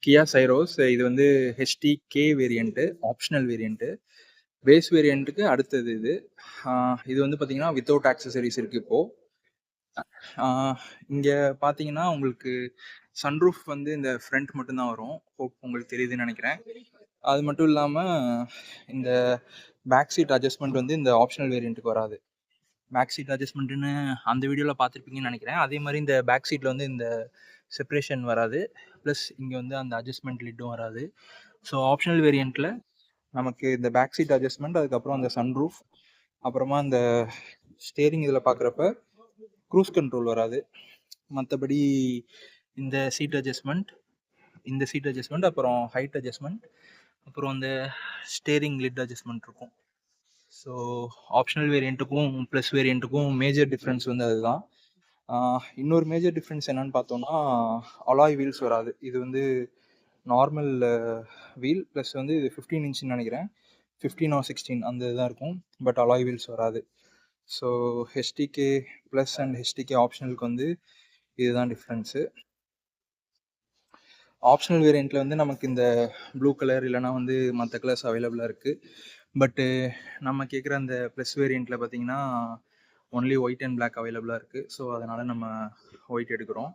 கியா சைரோஸ். இது வந்து HT-K variant, optional variant. Base வேரியன்ட்க்கு அடுத்தது இது. இது வந்து பார்த்தீங்கன்னா வித்தவுட் ஆக்சஸரீஸ் இருக்கு இப்போ. இங்க பார்த்தீங்கன்னா உங்களுக்கு சன்ரூஃப் வந்து இந்த ஃப்ரண்ட் மட்டும் தான் வரும். ஹோப் உங்களுக்கு தெரியுதுன்னு நினைக்கிறேன். அது மட்டும் இல்லாம இந்த பேக் சீட் அட்ஜஸ்ட்மெண்ட் வந்து இந்த ஆப்ஷனல் வேரியன்ட்க்கு வராது. பேக் சீட் அட்ஜஸ்ட்மெண்ட்டுன்னு அந்த வீடியோவில் பார்த்துருப்பீங்கன்னு நினைக்கிறேன். அதே மாதிரி இந்த பேக் சீட்டில் வந்து இந்த செப்பரேஷன் வராது. ப்ளஸ் இங்கே வந்து அந்த அட்ஜஸ்ட்மெண்ட் லிட்டும் வராது. ஸோ ஆப்ஷனல் வேரியண்ட்டில் நமக்கு இந்த பேக் சீட் அட்ஜஸ்ட்மெண்ட், அதுக்கப்புறம் அந்த சன்ரூஃப், அப்புறமா இந்த ஸ்டேரிங் இதில் பார்க்குறப்ப க்ரூஸ் கண்ட்ரோல் வராது. மற்றபடி இந்த சீட் அட்ஜஸ்ட்மெண்ட், இந்த சீட் அட்ஜஸ்ட்மெண்ட், அப்புறம் ஹைட் அட்ஜஸ்ட்மெண்ட், அப்புறம் இந்த ஸ்டேரிங் லிட் அட்ஜஸ்ட்மெண்ட் இருக்கும். ஸோ ஆப்ஷனல் வேரியண்ட்டுக்கும் ப்ளஸ் வேரியண்ட்டுக்கும் மேஜர் டிஃப்ரென்ஸ் வந்து அதுதான். இன்னொரு மேஜர் டிஃப்ரென்ஸ் என்னன்னு பார்த்தோம்னா அலாய் வீல்ஸ் வராது. இது வந்து நார்மல் வீல் ப்ளஸ் வந்து இது 15 இன்ச்சுன்னு நினைக்கிறேன், 15 or 16 அந்த இதுதான் இருக்கும். பட் அலாய் வீல்ஸ் வராது. So HT-K plus and HT-K ஆப்ஷனலுக்கு வந்து இதுதான் டிஃப்ரென்ஸு. ஆப்ஷனல் வேரியண்ட்டில் வந்து நமக்கு இந்த ப்ளூ கலர் இல்லைனா வந்து மற்ற கலர்ஸ் அவைலபிளாக இருக்குது. பட்டு நம்ம கேட்குற அந்த ப்ளஸ் வேரியண்ட்டில் பார்த்தீங்கன்னா ஒன்லி ஒயிட் அண்ட் பிளாக் அவைலபிளாக இருக்குது. ஸோ அதனால் நம்ம ஒயிட் எடுக்கிறோம்.